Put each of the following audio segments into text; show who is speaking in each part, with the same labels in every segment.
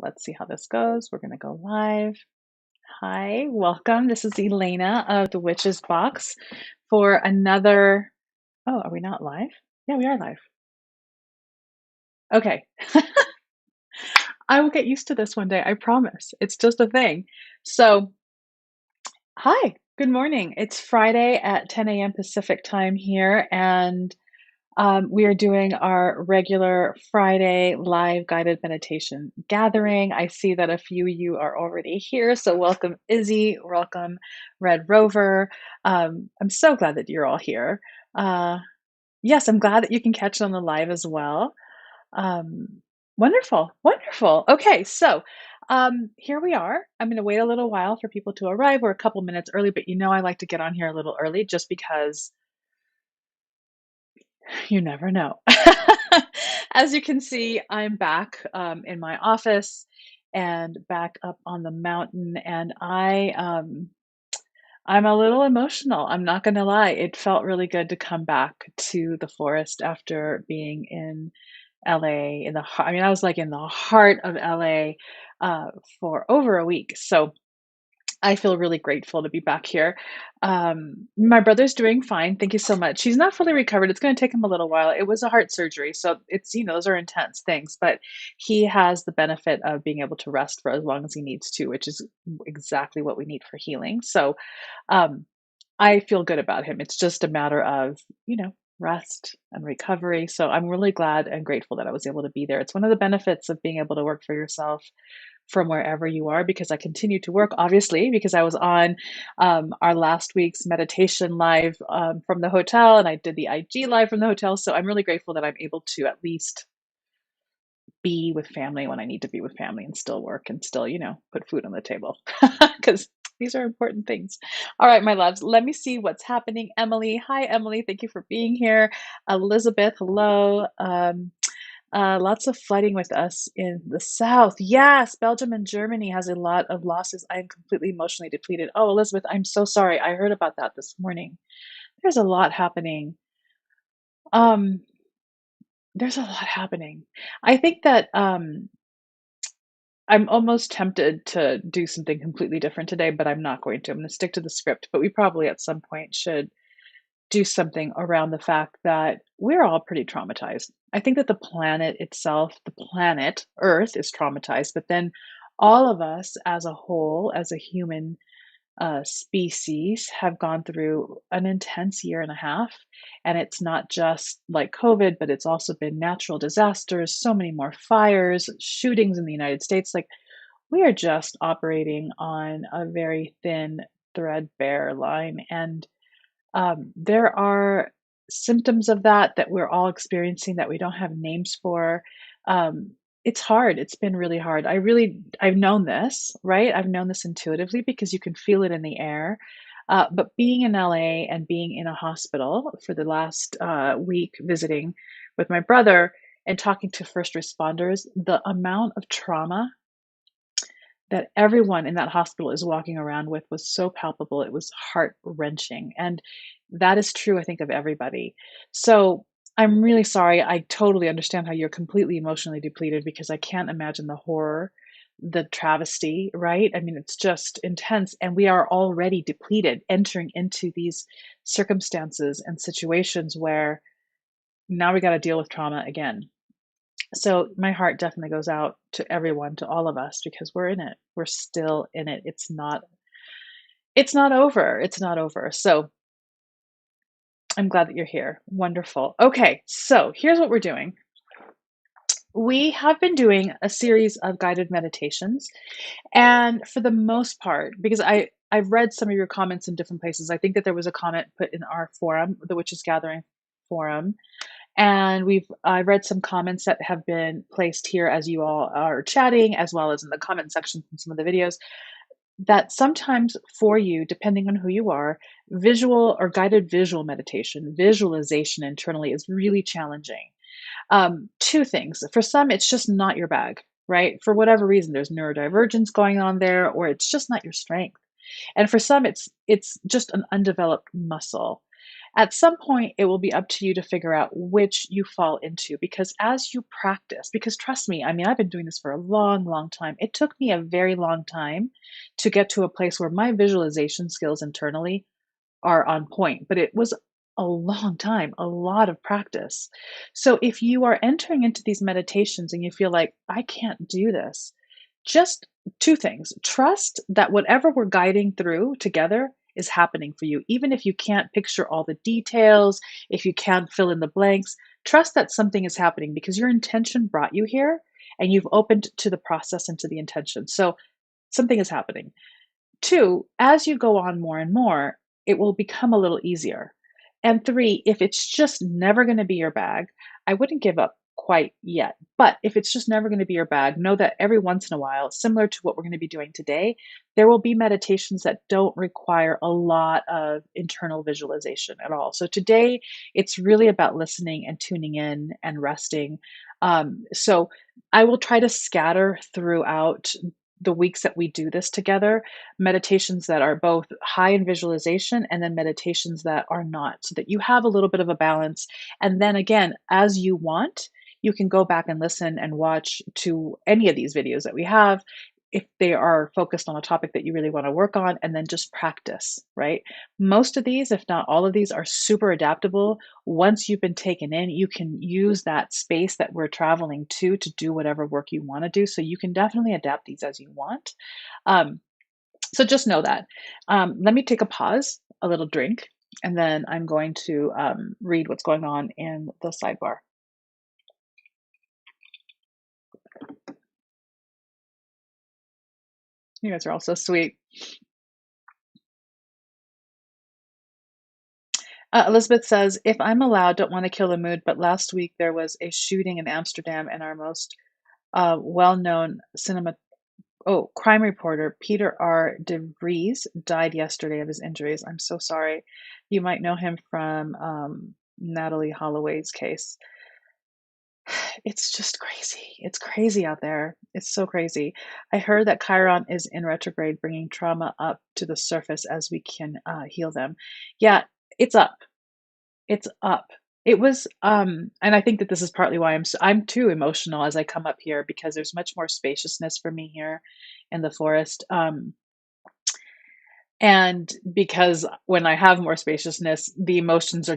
Speaker 1: let's see how this goes. We're going to go live. Hi, welcome. This is Elena of the Witches Box for another. Oh, are we not live? Yeah, we are live. Okay. I will get used to this one day. I promise. It's just a thing. So, hi, good morning. It's Friday at 10 a.m. Pacific time here, and we are doing our regular Friday live guided meditation gathering. I see that a few of you are already here. So, welcome, Izzy. Welcome, Red Rover. I'm so glad that you're all here. Uh, yes, I'm glad that you can catch on the live as well. Wonderful, wonderful. Okay, so here we are. I'm going to wait a little while for people to arrive. We're a couple minutes early, but you know I like to get on here a little early just because you never know. As you can see, I'm back in my office and back up on the mountain, and I'm a little emotional. I'm not going to lie. It felt really good to come back to the forest after being in LA I mean, I was like in the heart of LA for over a week. So I feel really grateful to be back here. My brother's doing fine. Thank you so much. He's not fully recovered. It's going to take him a little while. It was a heart surgery. So those are intense things, but he has the benefit of being able to rest for as long as he needs to, which is exactly what we need for healing. So, um, I feel good about him. It's just a matter of, rest and recovery. So I'm really glad and grateful that I was able to be there. It's one of the benefits of being able to work for yourself from wherever you are, because I continue to work, obviously, because I was on our last week's meditation live from the hotel, and I did the IG live from the hotel. So I'm really grateful that I'm able to at least be with family when I need to be with family and still work and still, put food on the table because these are important things. All right, my loves, let me see what's happening. Emily, hi, Emily. Thank you for being here. Elizabeth, hello. Lots of flooding with us in the south. Yes, Belgium and Germany has a lot of losses. I am completely emotionally depleted. Oh, Elizabeth, I'm so sorry. I heard about that this morning. There's a lot happening. Um, there's a lot happening. I think that I'm almost tempted to do something completely different today, but I'm not going to. I'm going to stick to the script, but we probably at some point should do something around the fact that we're all pretty traumatized. I think that the planet itself, the planet Earth, is traumatized, but then all of us as a whole, as a human species, have gone through an intense year and a half. And it's not just like COVID, but it's also been natural disasters, so many more fires, shootings in the United States. Like, we are just operating on a very thin, threadbare line. And there are symptoms of that we're all experiencing that we don't have names for. It's hard. It's been really hard. I've known this, right? I've known this intuitively because you can feel it in the air. But being in LA and being in a hospital for the last week, visiting with my brother and talking to first responders, the amount of trauma that everyone in that hospital is walking around with was so palpable. It was heart wrenching. And that is true, I think, of everybody. So I'm really sorry. I totally understand how you're completely emotionally depleted because I can't imagine the horror, the travesty, right? I mean, it's just intense. And we are already depleted entering into these circumstances and situations where now we got to deal with trauma again. So my heart definitely goes out to everyone, to all of us, because we're in it. We're still in it. It's not over. It's not over. So I'm glad that you're here. Wonderful. Okay, so here's what we're doing. We have been doing a series of guided meditations, and for the most part, because I've read some of your comments in different places. I think that there was a comment put in our forum, the Witches Gathering forum, and I've read some comments that have been placed here as you all are chatting, as well as in the comment section from some of the videos, that sometimes for you, depending on who you are, visual or guided visual meditation, visualization internally is really challenging. Two things. For some, it's just not your bag, right? For whatever reason, there's neurodivergence going on there, or it's just not your strength. And for some, it's just an undeveloped muscle. At some point, it will be up to you to figure out which you fall into because as you practice, because trust me, I mean, I've been doing this for a long, long time. It took me a very long time to get to a place where my visualization skills internally are on point, but it was a long time, a lot of practice. So if you are entering into these meditations and you feel like, I can't do this, just two things. Trust that whatever we're guiding through together is happening for you. Even if you can't picture all the details, if you can't fill in the blanks, trust that something is happening because your intention brought you here and you've opened to the process and to the intention. So something is happening. Two, as you go on more and more, it will become a little easier. And three, if it's just never going to be your bag, I wouldn't give up quite yet. But if it's just never going to be your bag, know that every once in a while, similar to what we're going to be doing today, there will be meditations that don't require a lot of internal visualization at all. So today, it's really about listening and tuning in and resting. So I will try to scatter throughout the weeks that we do this together, meditations that are both high in visualization and then meditations that are not, so that you have a little bit of a balance. And then again, as you want, you can go back and listen and watch to any of these videos that we have if they are focused on a topic that you really want to work on, and then just practice, right? Most of these, if not all of these, are super adaptable. Once you've been taken in, you can use that space that we're traveling to do whatever work you want to do. So you can definitely adapt these as you want. Um, so just know that. Let me take a pause, a little drink, and then I'm going to read what's going on in the sidebar. You guys are all so sweet. Elizabeth says, if I'm allowed, don't want to kill the mood, but last week there was a shooting in Amsterdam, and our most well-known cinema crime reporter Peter R. De Vries died yesterday of his injuries. I'm so sorry. You might know him from Natalie Holloway's case. It's just crazy. It's crazy out there. It's so crazy. I heard that Chiron is in retrograde, bringing trauma up to the surface as we can heal them. Yeah, it's up. It's up. It was, and I think that this is partly why I'm too emotional as I come up here because there's much more spaciousness for me here in the forest. And because when I have more spaciousness, the emotions they're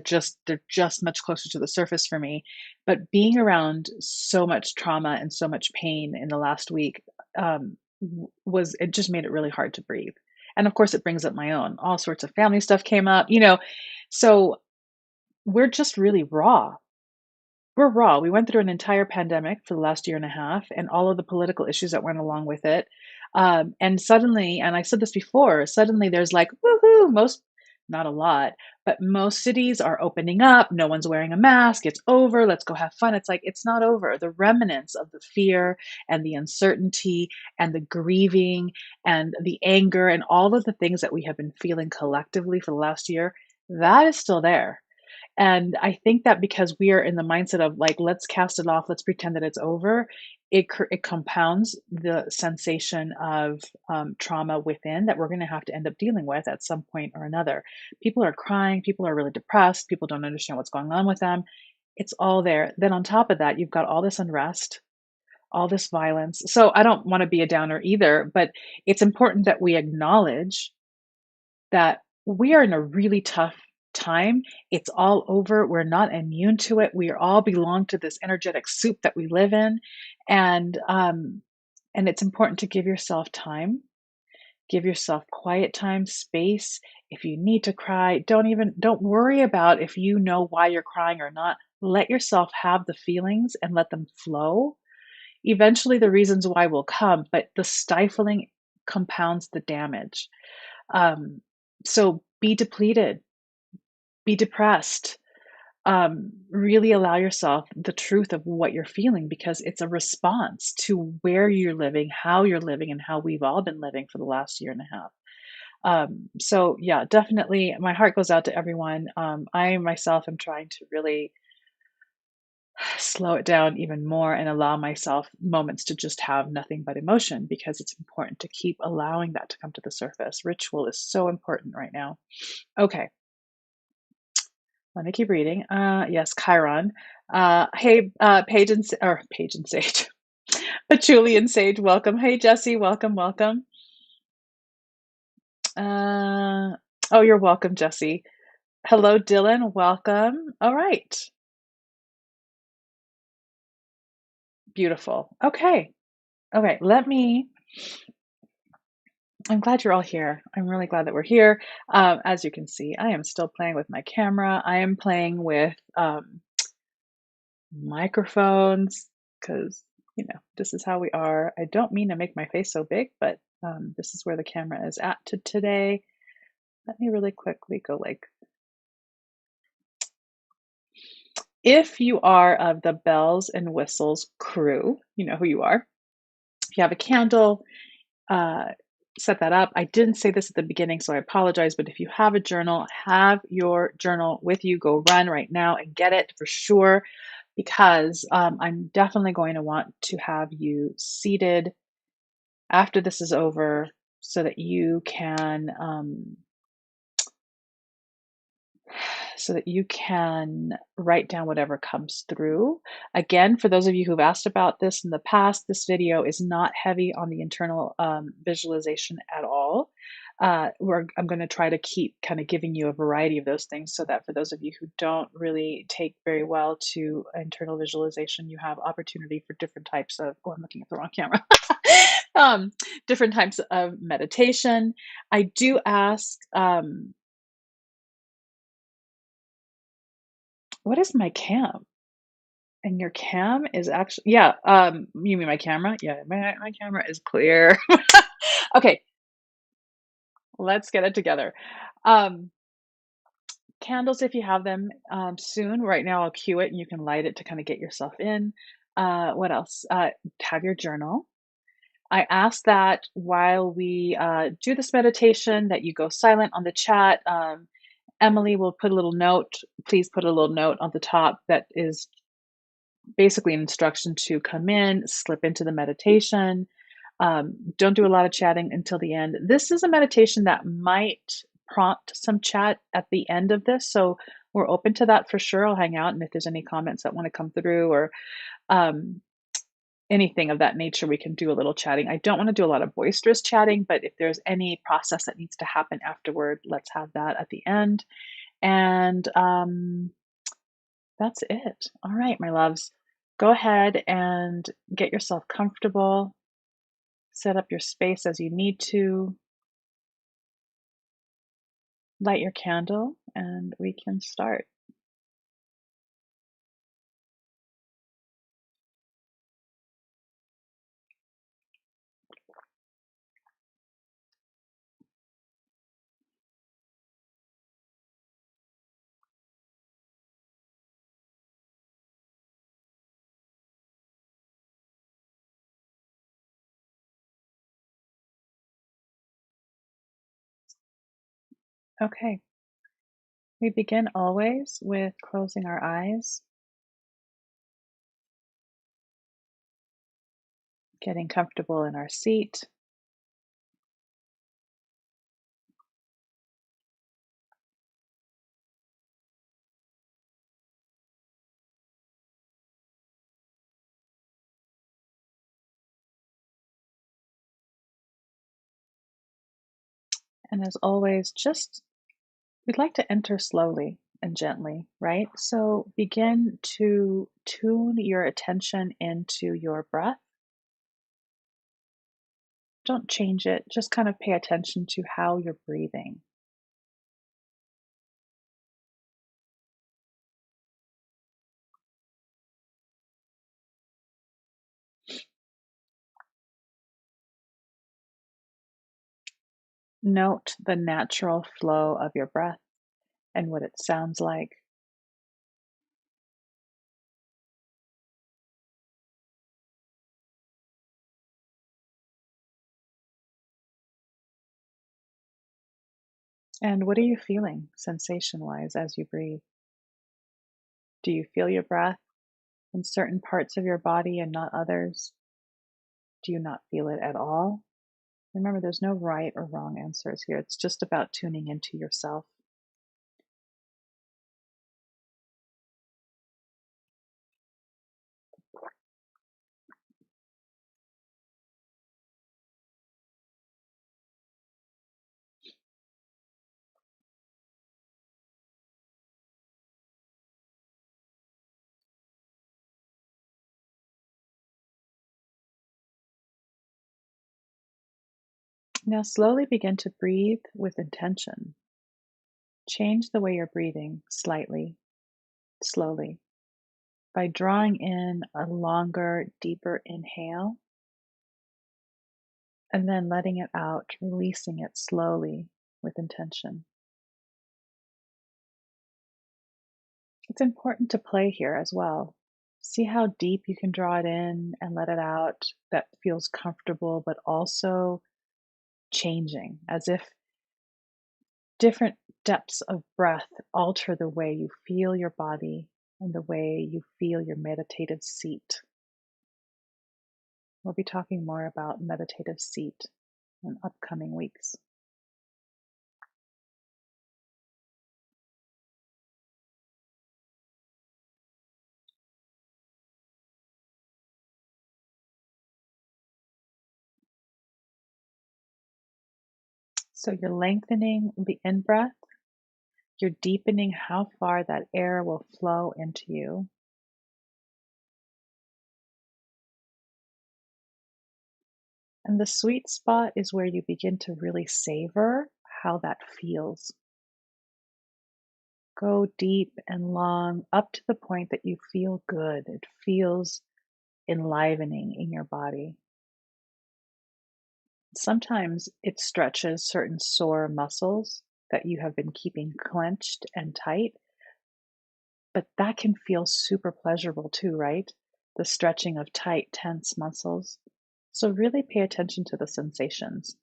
Speaker 1: just much closer to the surface for me. But being around so much trauma and so much pain in the last week it just made it really hard to breathe. And of course, it brings up my own. All sorts of family stuff came up, So we're just really raw. We're raw. We went through an entire pandemic for the last year and a half and all of the political issues that went along with it. And suddenly, and I said this before, suddenly there's like, woohoo, not a lot, but most cities are opening up. No one's wearing a mask. It's over. Let's go have fun. It's like, it's not over. The remnants of the fear and the uncertainty and the grieving and the anger and all of the things that we have been feeling collectively for the last year, that is still there. And I think that because we are in the mindset of like, let's cast it off, let's pretend that it's over, it compounds the sensation of trauma within that we're going to have to end up dealing with at some point or another. People are crying, people are really depressed, people don't understand what's going on with them. It's all there. Then on top of that, you've got all this unrest, all this violence. So I don't want to be a downer either, but it's important that we acknowledge that we are in a really tough time. It's all over. We're not immune to it. We all belong to this energetic soup that we live in. And it's important to give yourself time, give yourself quiet time, space. If you need to cry, don't worry about if you know why you're crying or not. Let yourself have the feelings and let them flow. Eventually the reasons why will come, but the stifling compounds the damage. Um, so be depleted, be depressed, really allow yourself the truth of what you're feeling because it's a response to where you're living, how you're living, and how we've all been living for the last year and a half. So yeah, definitely my heart goes out to everyone. I myself am trying to really slow it down even more and allow myself moments to just have nothing but emotion because it's important to keep allowing that to come to the surface. Ritual is so important right now. Okay. Let me keep reading. Yes, Chiron. Hey, Paige and Sage. Patchouli and Sage, welcome. Hey, Jesse, welcome, welcome. Oh, you're welcome, Jesse. Hello, Dylan, welcome. All right, beautiful. Okay, okay. I'm glad you're all here. I'm really glad that we're here. As you can see, I am still playing with my camera. I am playing with microphones because, this is how we are. I don't mean to make my face so big, but this is where the camera is at today. Let me really quickly go like, if you are of the bells and whistles crew, you know who you are. If you have a candle, uh, set that up. I didn't say this at the beginning, so I apologize. But if you have a journal, have your journal with you. Go run right now and get it for sure, because I'm definitely going to want to have you seated after this is over so that you can write down whatever comes through. Again, for those of you who've asked about this in the past, this video is not heavy on the internal visualization at all. I'm going to try to keep kind of giving you a variety of those things so that for those of you who don't really take very well to internal visualization, you have opportunity for different types of, oh, I'm looking at the wrong camera. Different types of meditation. I do ask, what is my cam? And your cam is actually, yeah, you mean my camera? Yeah, my camera is clear. Okay, let's get it together. Um, Candles, if you have them, soon. Right now, I'll cue it and you can light it to kind of get yourself in. What else? Have your journal. I ask that while we do this meditation, that you go silent on the chat. Emily will put a little note. Please put a little note on the top that is basically an instruction to come in, slip into the meditation. Don't do a lot of chatting until the end. This is a meditation that might prompt some chat at the end of this, so we're open to that for sure. I'll hang out, and if there's any comments that want to come through or um, anything of that nature, we can do a little chatting. I don't want to do a lot of boisterous chatting, but if there's any process that needs to happen afterward, let's have that at the end. And that's it. All right, my loves. Go ahead and get yourself comfortable. Set up your space as you need to. Light your candle, and we can start. Okay. We begin always with closing our eyes, getting comfortable in our seat. And as always, we'd like to enter slowly and gently, right? So begin to tune your attention into your breath. Don't change it, just kind of pay attention to how you're breathing. Note the natural flow of your breath and what it sounds like. And what are you feeling sensation wise as you breathe? Do you feel your breath in certain parts of your body and not others? Do you not feel it at all? Remember, there's no right or wrong answers here. It's just about tuning into yourself. Now, slowly begin to breathe with intention. Change the way you're breathing slightly, slowly, by drawing in a longer, deeper inhale and then letting it out, releasing it slowly with intention. It's important to play here as well. See how deep you can draw it in and let it out that feels comfortable, but also changing, as if different depths of breath alter the way you feel your body and the way you feel your meditative seat. We'll be talking more about meditative seat in upcoming weeks. So you're lengthening the in breath, you're deepening how far that air will flow into you. And the sweet spot is where you begin to really savor how that feels. Go deep and long up to the point that you feel good. It feels enlivening in your body. Sometimes it stretches certain sore muscles that you have been keeping clenched and tight, but that can feel super pleasurable too, right? The stretching of tight, tense muscles. So really pay attention to the sensations.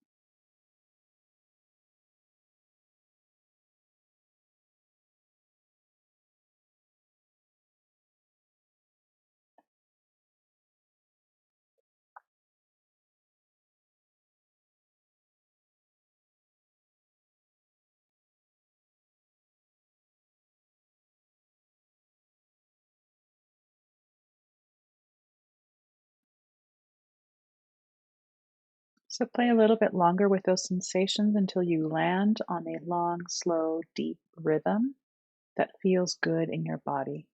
Speaker 1: So play a little bit longer with those sensations until you land on a long, slow, deep rhythm that feels good in your body.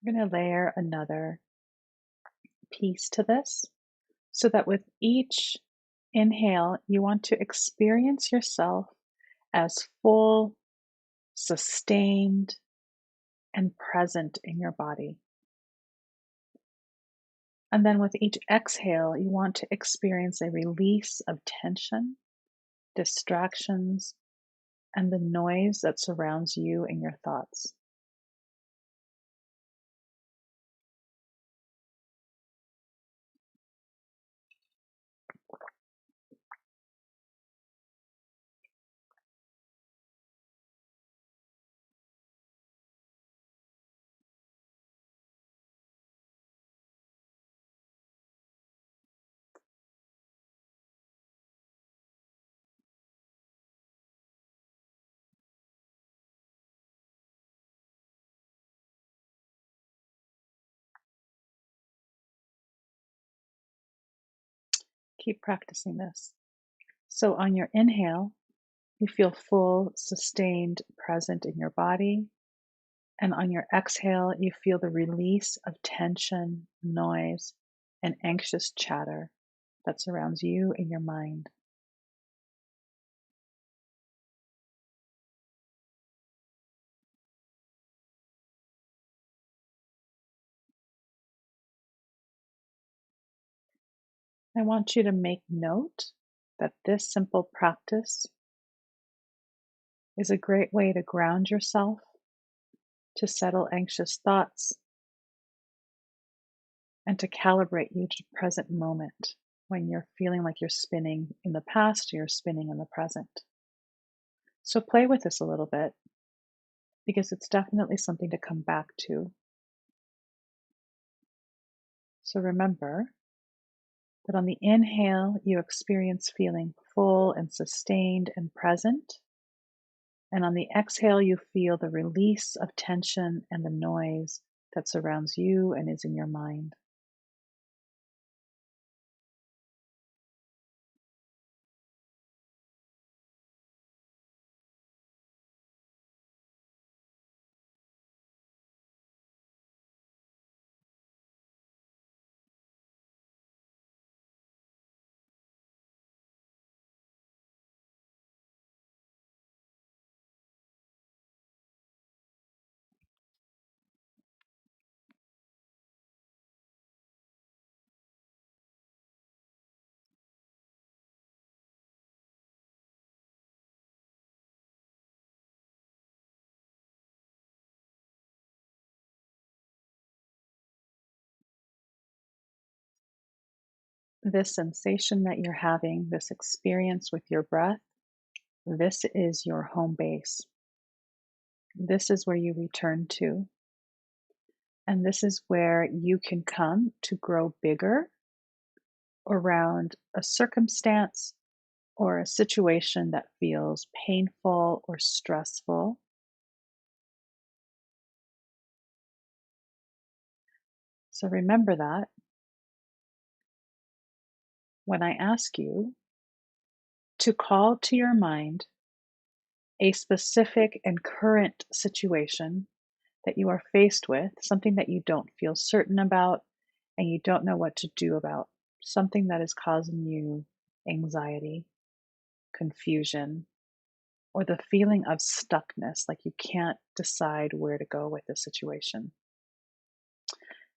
Speaker 1: I'm going to layer another piece to this so that with each inhale, you want to experience yourself as full, sustained, and present in your body. And then with each exhale, you want to experience a release of tension, distractions, and the noise that surrounds you and your thoughts. Keep practicing this. So on your inhale, you feel full, sustained, present in your body. And on your exhale, you feel the release of tension, noise, and anxious chatter that surrounds you and your mind. I want you to make note that this simple practice is a great way to ground yourself, to settle anxious thoughts, and to calibrate you to the present moment when you're feeling like you're spinning in the past or you're spinning in the present. So play with this a little bit. because it's definitely something to come back to. So remember that on the inhale, you experience feeling full and sustained and present. And on the exhale, you feel the release of tension and the noise that surrounds you and is in your mind. This sensation that you're having, this experience with your breath, this is your home base. This is where you return to. And this is where you can come to grow bigger around a circumstance or a situation that feels painful or stressful. So remember that when I ask you to call to your mind a specific and current situation that you are faced with, something that you don't feel certain about and you don't know what to do about, something that is causing you anxiety, confusion, or the feeling of stuckness, like you can't decide where to go with the situation.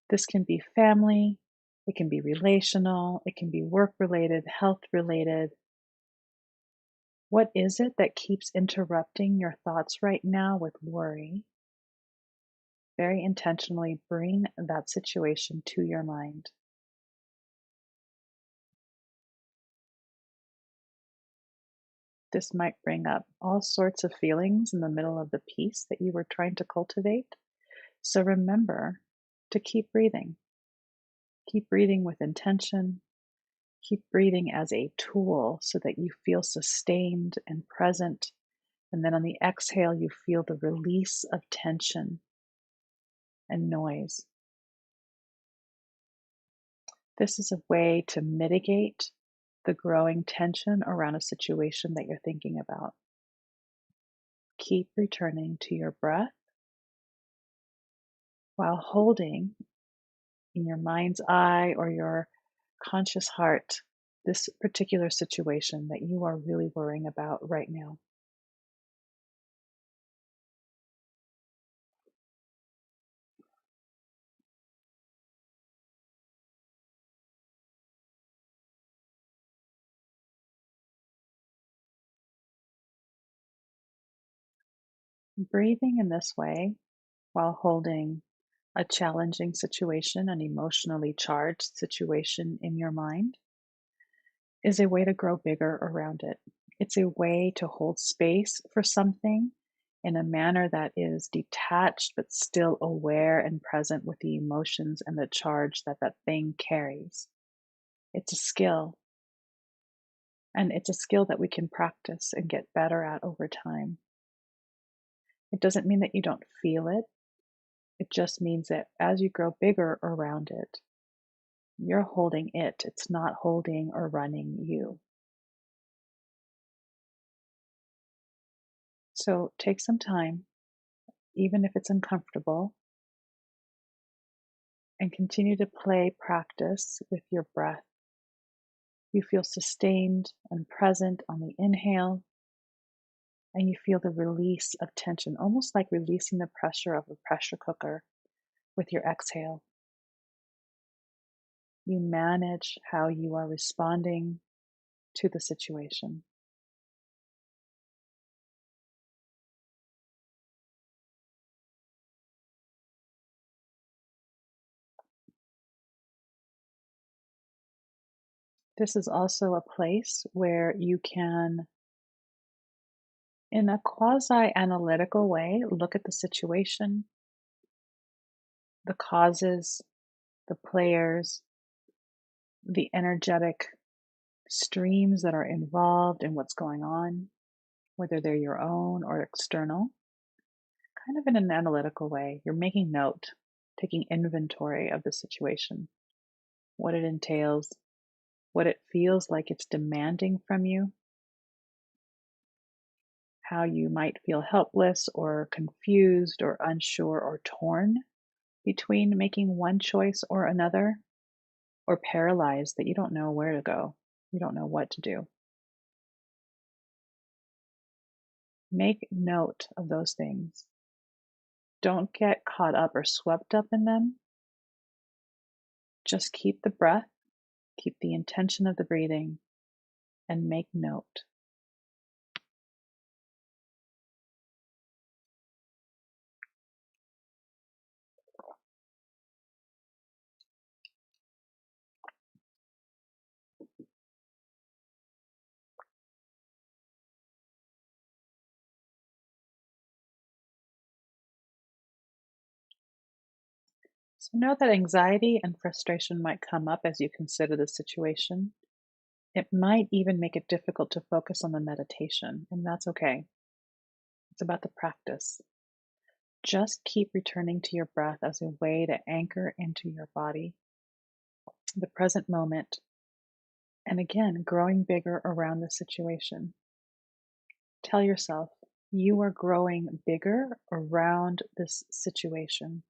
Speaker 1: This can be family, it can be relational, it can be work related, health related. What is it that keeps interrupting your thoughts right now with worry? Very intentionally bring that situation to your mind. This might bring up all sorts of feelings in the middle of the piece that you were trying to cultivate. So remember to keep breathing. Keep breathing with intention. Keep breathing as a tool so that you feel sustained and present. And then on the exhale, you feel the release of tension and noise. This is a way to mitigate the growing tension around a situation that you're thinking about. Keep returning to your breath while holding in your mind's eye or your conscious heart this particular situation that you are really worrying about right now. Breathing in this way while holding a challenging situation, an emotionally charged situation in your mind, is a way to grow bigger around it. It's a way to hold space for something in a manner that is detached but still aware and present with the emotions and the charge that that thing carries. It's a skill, and it's a skill that we can practice and get better at over time. It doesn't mean that you don't feel it. It just means that as you grow bigger around it, you're holding it. It's not holding or running you. So take some time, even if it's uncomfortable, and continue to play practice with your breath. You feel sustained and present on the inhale, and you feel the release of tension, almost like releasing the pressure of a pressure cooker with your exhale. You manage how you are responding to the situation. This is also a place where you can In a quasi-analytical way, look at the situation, the causes, the players, the energetic streams that are involved in what's going on, whether they're your own or external, kind of in an analytical way. You're making note, taking inventory of the situation, what it entails, what it feels like it's demanding from you, how you might feel helpless or confused or unsure or torn between making one choice or another, or paralyzed that you don't know where to go, you don't know what to do. Make note of those things. Don't get caught up or swept up in them. Just keep the breath, keep the intention of the breathing, and make note. So know that anxiety and frustration might come up as you consider the situation. It might even make it difficult to focus on the meditation, and that's okay. It's about the practice. Just keep returning to your breath as a way to anchor into your body, the present moment, and again, growing bigger around the situation. Tell yourself, you are growing bigger around this situation.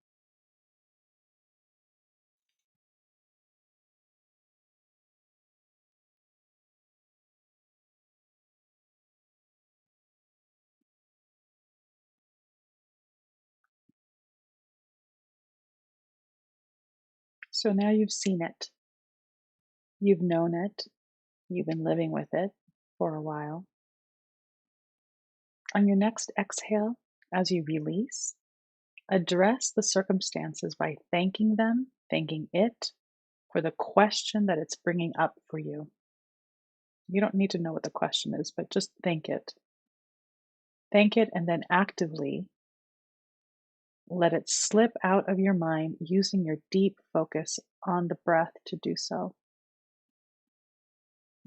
Speaker 1: So now you've seen it, you've known it, you've been living with it for a while. On your next exhale, as you release, address the circumstances by thanking them, thanking it for the question that it's bringing up for you. You don't need to know what the question is, but just thank it. Thank it and then actively let it slip out of your mind using your deep focus on the breath to do so.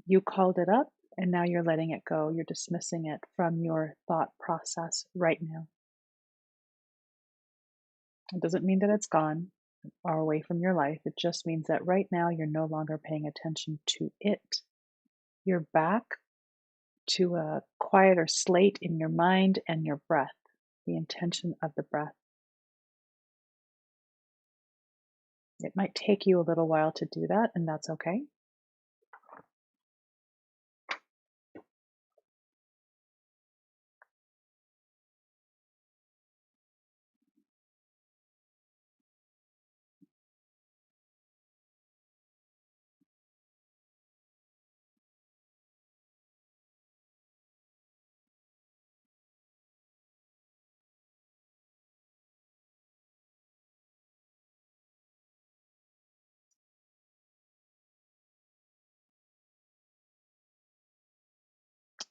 Speaker 1: You called it up and now you're letting it go. You're dismissing it from your thought process right now. It doesn't mean that it's gone or away from your life. It just means that right now you're no longer paying attention to it. You're back to a quieter slate in your mind and your breath, the intention of the breath. It might take you a little while to do that, and that's okay.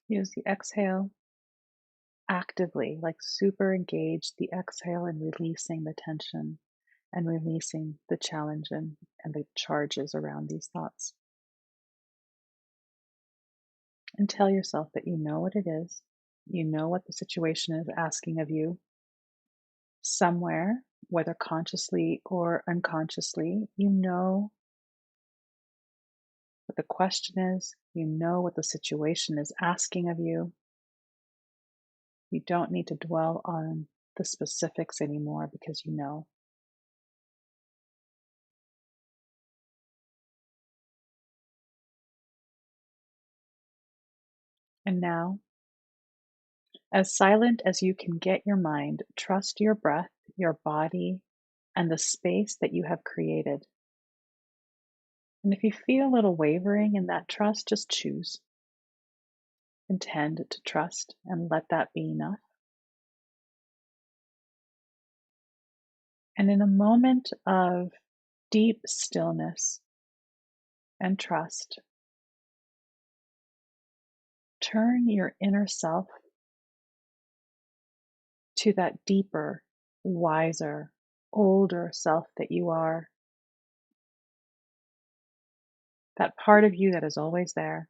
Speaker 1: Use the exhale actively, like super engage the exhale and releasing the tension and releasing the challenge and the charges around these thoughts. And tell yourself that you know what it is, you know what the situation is asking of you. Somewhere, whether consciously or unconsciously, you know what the question is, you know what the situation is asking of you. You don't need to dwell on the specifics anymore because you know. And now, as silent as you can get your mind, trust your breath, your body, and the space that you have created. And if you feel a little wavering in that trust, just choose. Intend to trust and let that be enough. And in a moment of deep stillness and trust, turn your inner self to that deeper, wiser, older self that you are, that part of you that is always there,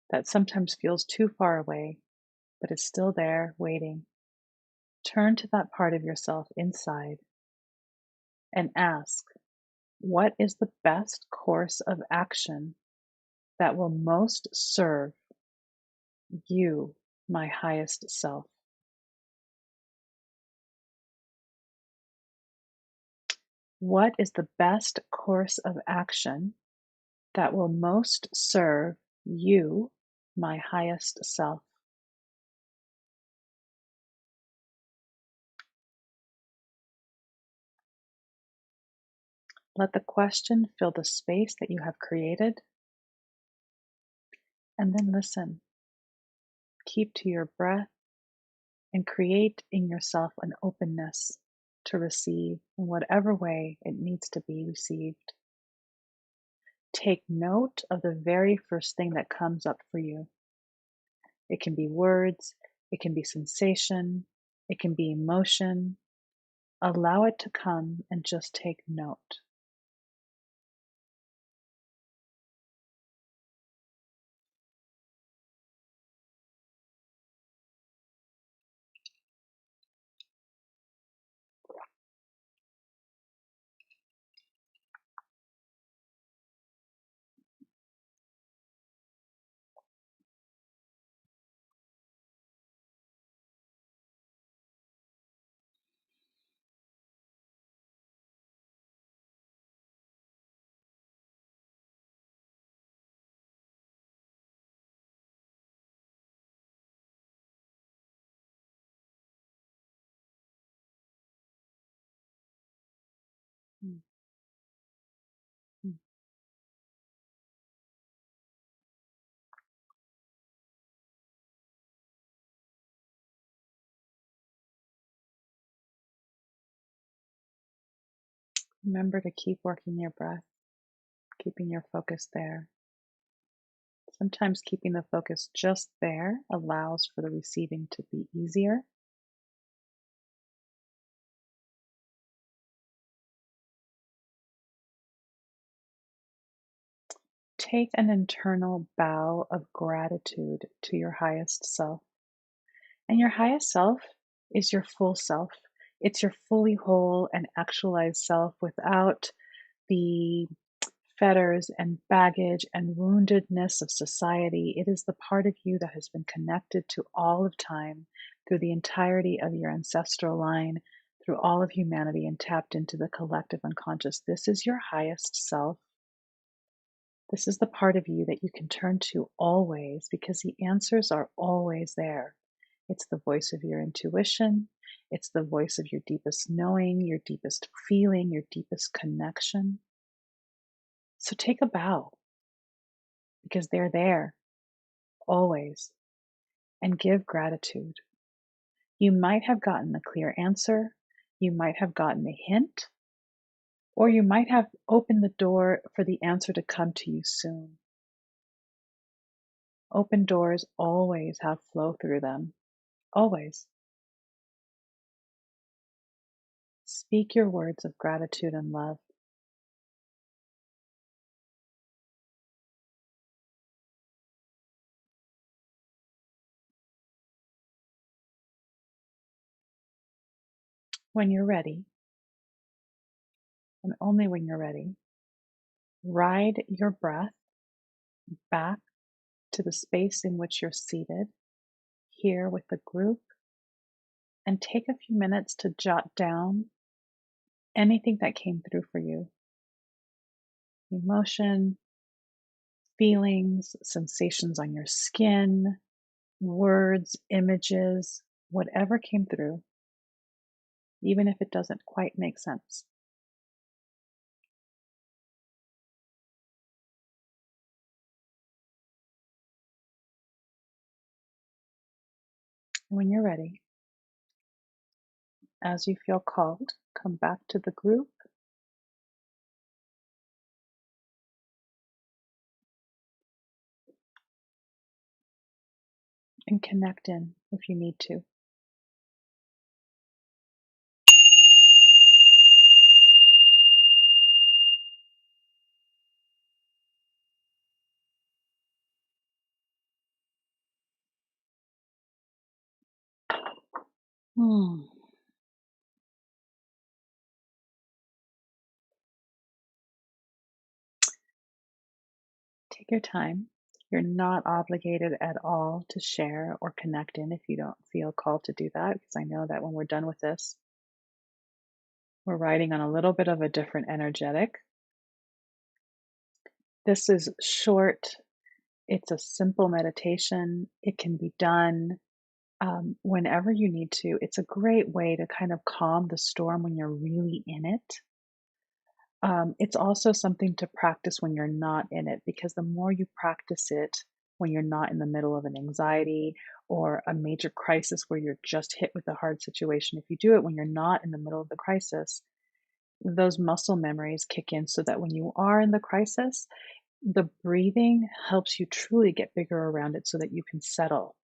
Speaker 1: that sometimes feels too far away, but is still there waiting. Turn to that part of yourself inside and ask, what is the best course of action that will most serve you, my highest self? What is the best course of action that will most serve you, my highest self? Let the question fill the space that you have created, and then listen. Keep to your breath and create in yourself an openness to receive in whatever way it needs to be received. Take note of the very first thing that comes up for you. It can be words, it can be sensation, it can be emotion. Allow it to come and just take note. Mm, mm. Remember to keep working your breath, keeping your focus there. Sometimes keeping the focus just there allows for the receiving to be easier. Take an internal bow of gratitude to your highest self. And your highest self is your full self. It's your fully whole and actualized self without the fetters and baggage and woundedness of society. It is the part of you that has been connected to all of time through the entirety of your ancestral line, through all of humanity, and tapped into the collective unconscious. This is your highest self. This is the part of you that you can turn to always because the answers are always there. It's the voice of your intuition. It's the voice of your deepest knowing, your deepest feeling, your deepest connection. So take a bow because they're there always and give gratitude. You might have gotten a clear answer. You might have gotten a hint, or you might have opened the door for the answer to come to you soon. Open doors always have flow through them. Always. Speak your words of gratitude and love. When you're ready, and only when you're ready, ride your breath back to the space in which you're seated, here with the group, and take a few minutes to jot down anything that came through for you. Emotion, feelings, sensations on your skin, words, images, whatever came through, even if it doesn't quite make sense. When you're ready, as you feel called, come back to the group and connect in if you need to. Hmm. Take your time. You're not obligated at all to share or connect in if you don't feel called to do that, because I know that when we're done with this, we're riding on a little bit of a different energetic. This is short, it's a simple meditation. It can be done whenever you need to. It's a great way to kind of calm the storm when you're really in it. It's also something to practice when you're not in it, because the more you practice it when you're not in the middle of an anxiety or a major crisis where you're just hit with a hard situation, if you do it when you're not in the middle of the crisis, those muscle memories kick in so that when you are in the crisis, the breathing helps you truly get bigger around it so that you can settle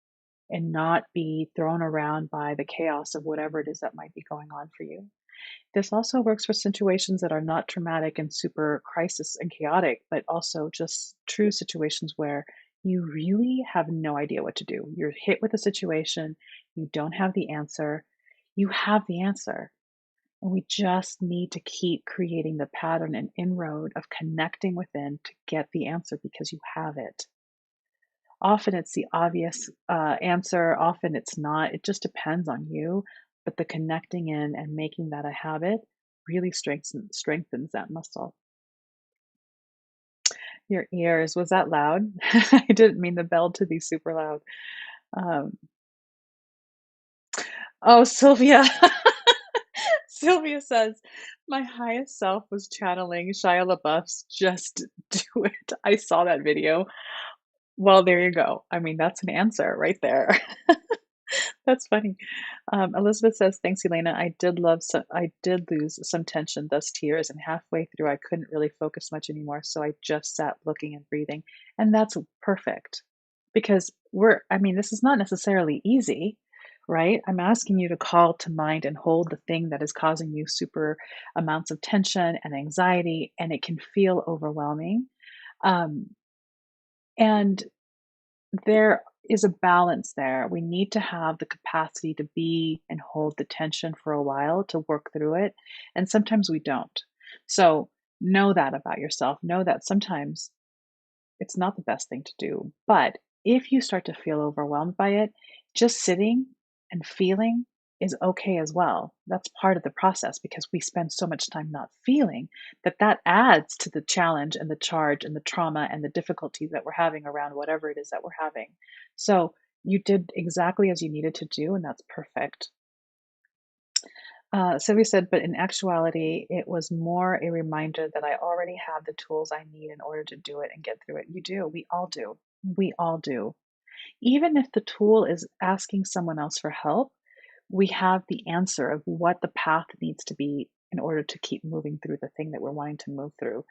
Speaker 1: and not be thrown around by the chaos of whatever it is that might be going on for you. This also works for situations that are not traumatic and super crisis and chaotic, but also just true situations where you really have no idea what to do. You're hit with a situation, you don't have the answer. You have the answer. And we just need to keep creating the pattern and inroad of connecting within to get the answer because you have it. Often it's the obvious answer, often it's not. It just depends on you. But the connecting in and making that a habit really strengthens that muscle. Your ears, was that loud? I didn't mean the bell to be super loud. Um, oh, Sylvia. Sylvia says, my highest self was channeling Shia LaBeouf's Just Do It. I saw that video. Well, there you go. I mean, that's an answer right there. That's funny. Elizabeth says, "Thanks, Elena. I did lose some tension, thus tears, and halfway through, I couldn't really focus much anymore, so I just sat looking and breathing." And that's perfect because I mean, this is not necessarily easy, right? I'm asking you to call to mind and hold the thing that is causing you super amounts of tension and anxiety, and it can feel overwhelming. Um, and there is a balance there. We need to have the capacity to be and hold the tension for a while to work through it, and sometimes we don't. So, know that about yourself. Know that sometimes it's not the best thing to do, but if you start to feel overwhelmed by it, just sitting and feeling is okay as well. That's part of the process because we spend so much time not feeling that adds to the challenge and the charge and the trauma and the difficulty that we're having around whatever it is that we're having. So, you did exactly as you needed to do, and that's perfect. Sylvia said, but in actuality, it was more a reminder that I already have the tools I need in order to do it and get through it. You do. We all do. We all do. Even if the tool is asking someone else for help, we have the answer of what the path needs to be in order to keep moving through the thing that we're wanting to move through.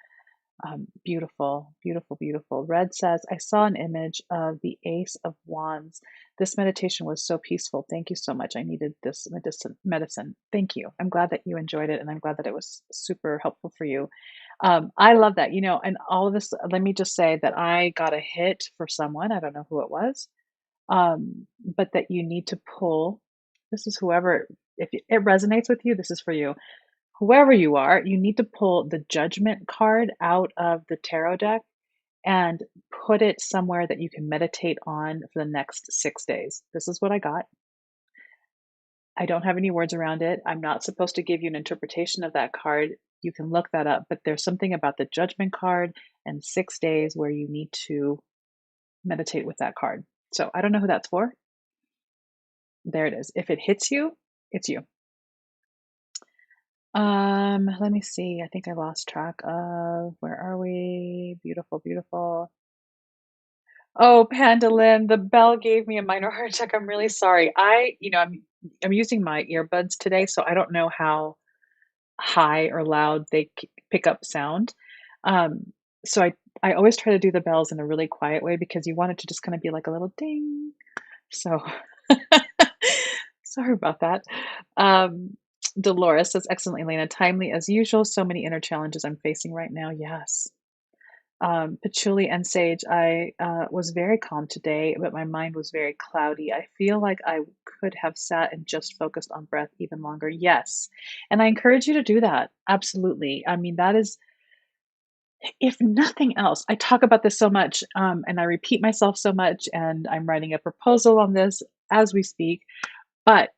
Speaker 1: Beautiful, beautiful, beautiful. Red says, I saw an image of the Ace of Wands. This meditation was so peaceful. Thank you so much. I needed this medicine. Thank you. I'm glad that you enjoyed it, and I'm glad that it was super helpful for you. I love that, and all of this, let me just say that I got a hit for someone. I don't know who it was, but that you need to pull. This is whoever, if it resonates with you, this is for you. Whoever you are, you need to pull the judgment card out of the tarot deck and put it somewhere that you can meditate on for the next 6 days. This is what I got. I don't have any words around it. I'm not supposed to give you an interpretation of that card. You can look that up, but there's something about the judgment card and 6 days where you need to meditate with that card. So I don't know who that's for. There it is. If it hits you, it's you. Let me see. I think I lost track of where are we? Beautiful, beautiful. Oh, Pandalin, the bell gave me a minor heart attack. I'm really sorry. I'm using my earbuds today, so I don't know how high or loud they pick up sound. So I always try to do the bells in a really quiet way because you want it to just kind of be like a little ding. So sorry about that. Um, Dolores says, excellent, Elena. Timely as usual. So many inner challenges I'm facing right now. Yes. Patchouli and sage, I was very calm today, but my mind was very cloudy. I feel like I could have sat and just focused on breath even longer. Yes. And I encourage you to do that. Absolutely. I mean, that is, if nothing else, I talk about this so much, and I repeat myself so much, and I'm writing a proposal on this as we speak. But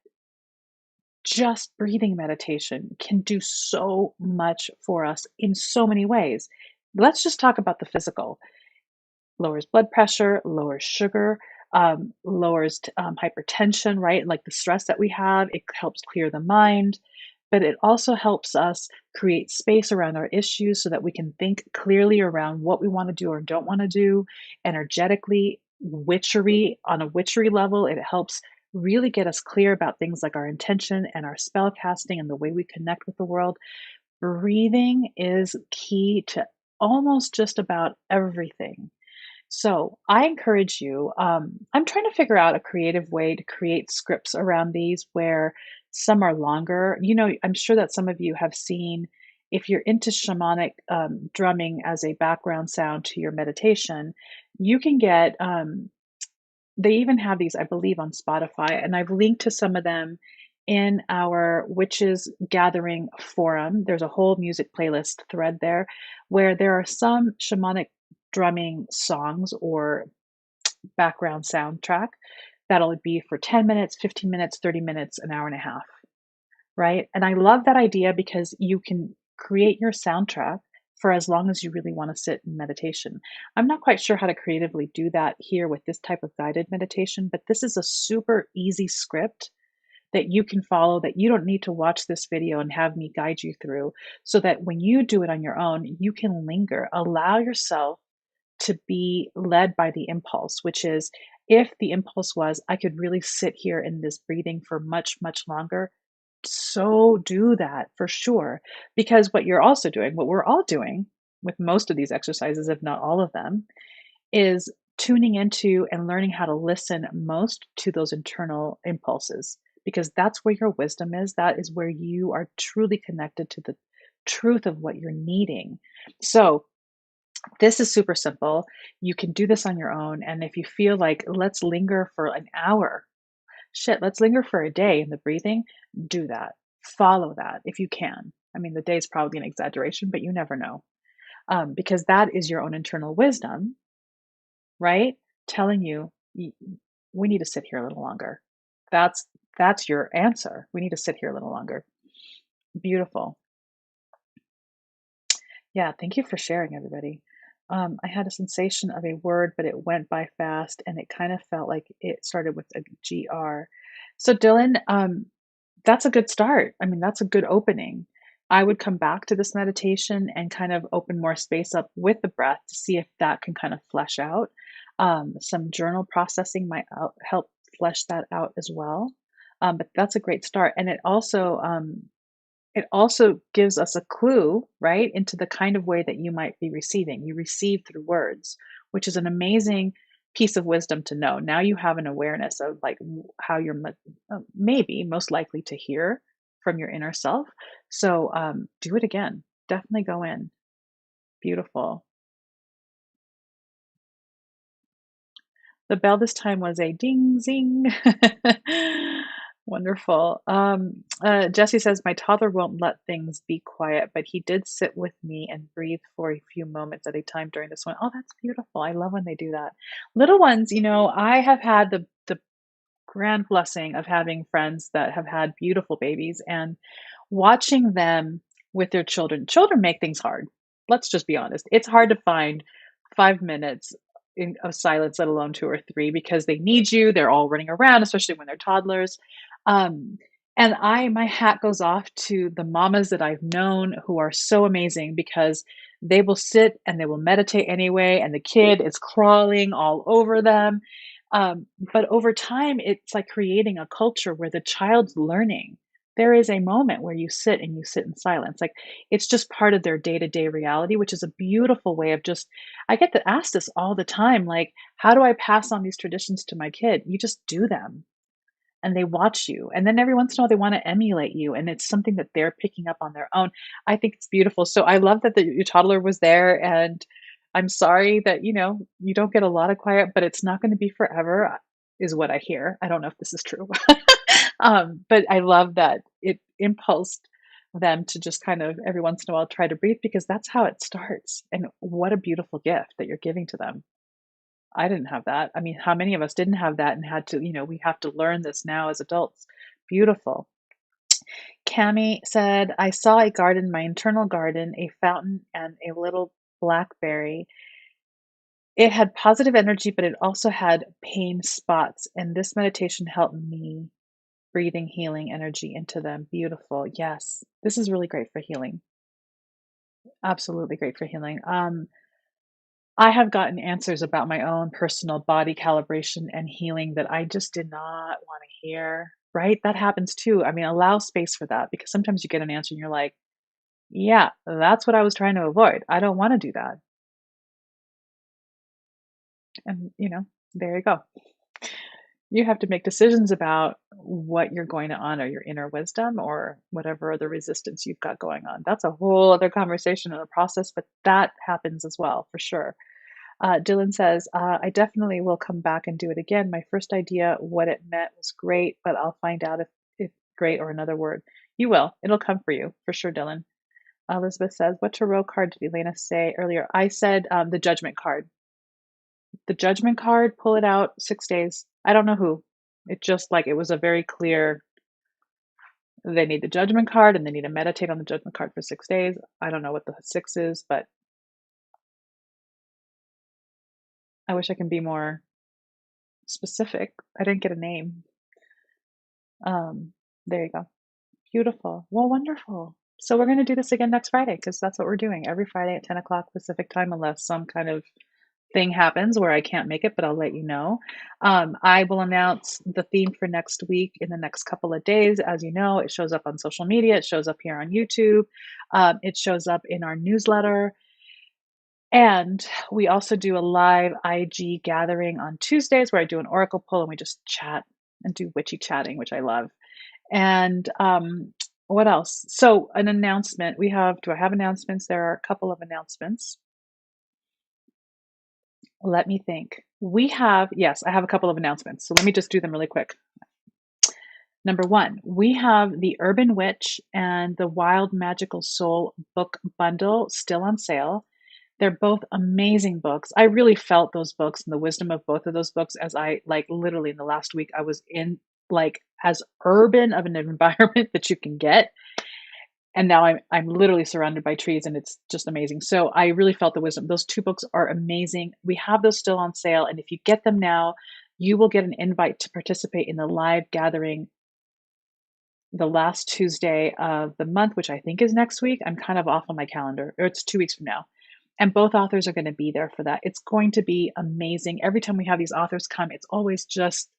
Speaker 1: just breathing meditation can do so much for us in so many ways. Let's just talk about the physical. Lowers blood pressure, lowers sugar, lowers hypertension, right? Like the stress that we have, it helps clear the mind, but it also helps us create space around our issues so that we can think clearly around what we want to do or don't want to do energetically. Witchery, on a witchery level, it helps really get us clear about things like our intention and our spell casting and the way we connect with the world. Breathing is key to almost just about everything. So I encourage you. I'm trying to figure out a creative way to create scripts around these where some are longer. You know, I'm sure that some of you have seen, if you're into shamanic drumming as a background sound to your meditation, you can get, they even have these, I believe, on Spotify, and I've linked to some of them in our Witches Gathering forum. There's a whole music playlist thread there where there are some shamanic drumming songs or background soundtrack that'll be for 10 minutes, 15 minutes, 30 minutes, an hour and a half, right? And I love that idea because you can create your soundtrack for as long as you really want to sit in meditation. I'm not quite sure how to creatively do that here with this type of guided meditation, but this is a super easy script that you can follow, that you don't need to watch this video and have me guide you through, so that when you do it on your own, you can linger. Allow yourself to be led by the impulse, which is, if the impulse was, I could really sit here in this breathing for much, much longer, so do that for sure. Because what you're also doing, what we're all doing with most of these exercises, if not all of them, is tuning into and learning how to listen most to those internal impulses, because that's where your wisdom is. That is where you are truly connected to the truth of what you're needing. So, this is super simple. You can do this on your own. And if you feel like, let's linger for an hour, shit, let's linger for a day in the breathing, do that. Follow that if you can. I mean, the day is probably an exaggeration, but you never know. Because that is your own internal wisdom, right? Telling you, we need to sit here a little longer. That's that's your answer. We need to sit here a little longer. Beautiful. Yeah, thank you for sharing, everybody. I had a sensation of a word, but it went by fast, and it kind of felt like it started with a GR. So, Dylan, that's a good start. I mean, that's a good opening. I would come back to this meditation and kind of open more space up with the breath to see if that can kind of flesh out. Some journal processing might help flesh that out as well. But that's a great start. And it also gives us a clue, right, into the kind of way that you might be receiving. You receive through words, which is an amazing piece of wisdom to know. Now you have an awareness of like how you're maybe most likely to hear from your inner self. So do it again. Definitely go in. Beautiful. The bell this time was a ding zing. Wonderful. Jesse says, my toddler won't let things be quiet, but he did sit with me and breathe for a few moments at a time during this one. Oh, that's beautiful. I love when they do that. Little ones, you know, I have had the grand blessing of having friends that have had beautiful babies, and watching them with their children. Children make things hard. Let's just be honest. It's hard to find 5 minutes of silence, let alone two or three, because they need you. They're all running around, especially when they're toddlers. Um, and my hat goes off to the mamas that I've known who are so amazing, because they will sit and they will meditate anyway, and the kid is crawling all over them. But over time, it's like creating a culture where the child's learning. There is a moment where you sit and you sit in silence. Like, it's just part of their day to day reality, which is a beautiful way of just, I get to ask this all the time. Like, how do I pass on these traditions to my kid? You just do them, and they watch you. And then every once in a while, they want to emulate you. And it's something that they're picking up on their own. I think it's beautiful. So I love that your toddler was there, and I'm sorry that, you don't get a lot of quiet, but it's not gonna be forever, is what I hear. I don't know if this is true. But I love that it impulsed them to just kind of every once in a while try to breathe because that's how it starts. And what a beautiful gift that you're giving to them. I didn't have that. I mean, how many of us didn't have that and had to, we have to learn this now as adults. Beautiful. Cami said, I saw a garden, my internal garden, a fountain, and a little blackberry. It had positive energy, but it also had pain spots. And this meditation helped me breathing healing energy into them. Beautiful. Yes. This is really great for healing. Absolutely great for healing. I have gotten answers about my own personal body calibration and healing that I just did not want to hear. Right? That happens too. I mean, allow space for that because sometimes you get an answer and you're like, yeah, that's what I was trying to avoid. I don't want to do that. And, there you go. You have to make decisions about what you're going to honor, your inner wisdom or whatever other resistance you've got going on. That's a whole other conversation and a process, but that happens as well, for sure. Dylan says, I definitely will come back and do it again. My first idea, what it meant was great, but I'll find out if great or another word. You will. It'll come for you, for sure, Dylan. Elizabeth says, what tarot card did Elena say earlier? I said the judgment card. The judgment card, pull it out, 6 days. I don't know who. It just like it was a very clear they need the judgment card and they need to meditate on the judgment card for 6 days. I don't know what the 6 is, but I wish I can be more specific. I didn't get a name. There you go. Beautiful. Well, wonderful. So we're going to do this again next Friday because that's what we're doing every Friday at 10 o'clock Pacific time, unless some kind of thing happens where I can't make it, but I'll let you know. I will announce the theme for next week in the next couple of days. As you know, it shows up on social media, it shows up here on YouTube, it shows up in our newsletter. And we also do a live IG gathering on Tuesdays where I do an oracle pull and we just chat and do witchy chatting, which I love. And what else? So, an announcement. Do I have announcements? There are a couple of announcements. Let me think. Yes, I have a couple of announcements. So let me just do them really quick. Number one, we have the Urban Witch and the Wild Magical Soul book bundle still on sale. They're both amazing books. I really felt those books and the wisdom of both of those books as I like literally in the last week, I was in like as urban of an environment that you can get. And now I'm literally surrounded by trees and it's just amazing. So I really felt the wisdom. Those two books are amazing. We have those still on sale. And if you get them now, you will get an invite to participate in the live gathering the last Tuesday of the month, which I think is next week. I'm kind of off on my calendar, or it's 2 weeks from now. And both authors are going to be there for that. It's going to be amazing. Every time we have these authors come, it's always just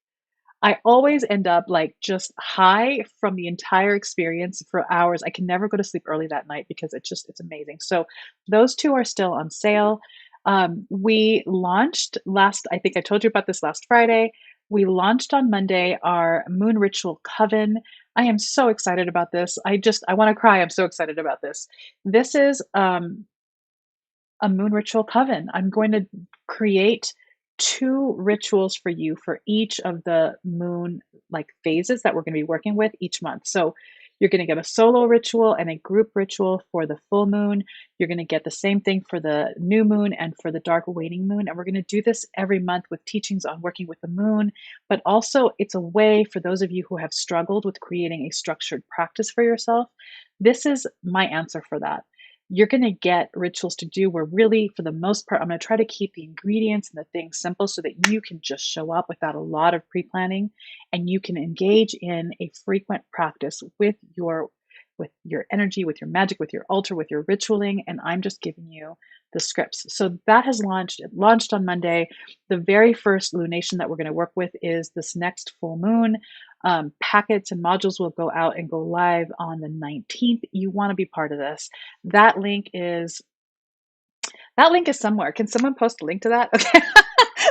Speaker 1: I always end up like just high from the entire experience for hours. I can never go to sleep early that night because it's amazing. So those two are still on sale. We launched I think I told you about this last Friday. We launched on Monday our Moon Ritual Coven. I am so excited about this. I want to cry. I'm so excited about this. This is a Moon Ritual Coven. I'm going to create 2 rituals for you for each of the moon like phases that we're going to be working with each month. So you're going to get a solo ritual and a group ritual for the full moon. You're going to get the same thing for the new moon and for the dark waning moon. And we're going to do this every month with teachings on working with the moon. But also, it's a way for those of you who have struggled with creating a structured practice for yourself. This is my answer for that. You're going to get rituals to do where really, for the most part, I'm going to try to keep the ingredients and the things simple so that you can just show up without a lot of pre-planning and you can engage in a frequent practice with your energy, with your magic, with your altar, with your ritualing. And I'm just giving you the scripts. So that has launched. It launched on Monday. The very first lunation that we're going to work with is this next full moon. Packets and modules will go out and go live on the 19th. You want to be part of this. That link is somewhere. Can someone post a link to that? Okay.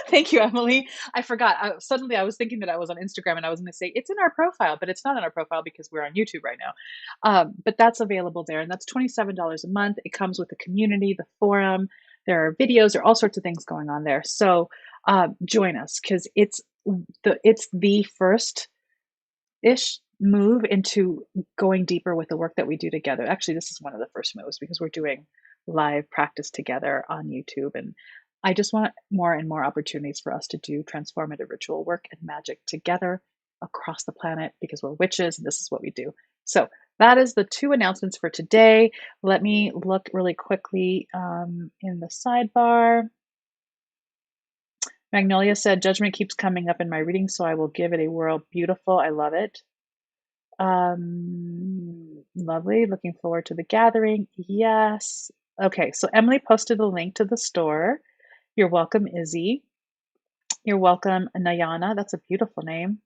Speaker 1: Thank you, Emily. I forgot. Suddenly I was thinking that I was on Instagram and I was going to say it's in our profile, but it's not in our profile because we're on YouTube right now. But that's available there and that's $27 a month. It comes with the community, the forum, There are videos, there are all sorts of things going on there. So join us because it's the first ish move into going deeper with the work that we do together. Actually, this is one of the first moves because we're doing live practice together on YouTube. And I just want more and more opportunities for us to do transformative ritual work and magic together across the planet because we're witches and this is what we do. So that is the two announcements for today. Let me look really quickly in the sidebar. Magnolia said, Judgment keeps coming up in my reading, so I will give it a whirl. Beautiful. I love it. Lovely. Looking forward to the gathering. Yes. Okay, so Emily posted a link to the store. You're welcome, Izzy. You're welcome, Nayana. That's a beautiful name.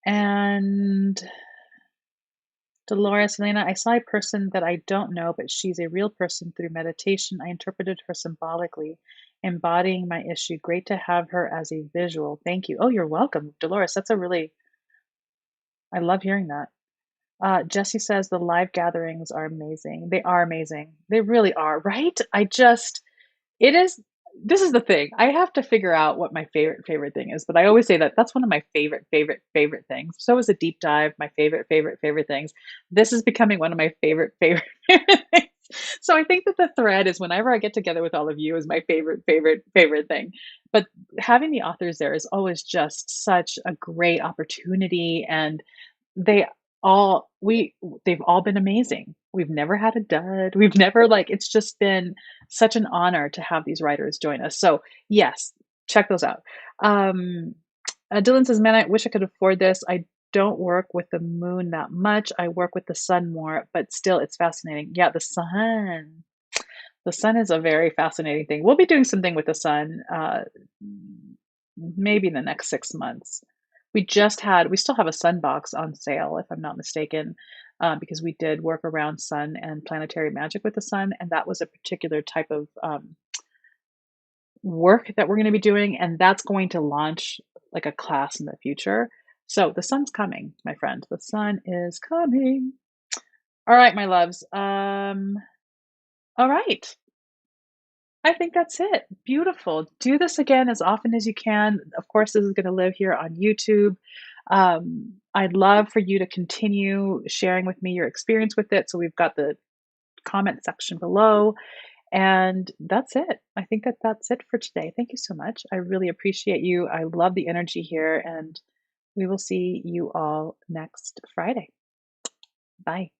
Speaker 1: And Dolores, Elena, I saw a person that I don't know, but she's a real person through meditation. I interpreted her symbolically, embodying my issue. Great to have her as a visual. Thank you. Oh, you're welcome, Dolores. I love hearing that. Jesse says the live gatherings are amazing. They are amazing. They really are, right? It is, this is the thing. I have to figure out what my favorite thing is, but I always say that that's one of my favorite things. So is a deep dive, my favorite things. This is becoming one of my favorite things. So I think that the thread is whenever I get together with all of you is my favorite thing. But having the authors there is always just such a great opportunity, and they we they've all been amazing. We've never had a dud. We've never it's just been such an honor to have these writers join us. So yes, check those out. Um, Dylan says, "Man, I wish I could afford this. I don't work with the moon that much. I work with the sun more, but still, it's fascinating." Yeah, the sun. The sun is a very fascinating thing. We'll be doing something with the sun, maybe in the next 6 months. We still have a sun box on sale, if I'm not mistaken, because we did work around sun and planetary magic with the sun, and that was a particular type of work that we're going to be doing, and that's going to launch like a class in the future. So the sun's coming, my friend. The sun is coming. All right, my loves. All right. I think that's it. Beautiful. Do this again as often as you can. Of course, this is going to live here on YouTube. I'd love for you to continue sharing with me your experience with it. So we've got the comment section below. And that's it. I think that that's it for today. Thank you so much. I really appreciate you. I love the energy here, and we will see you all next Friday. Bye.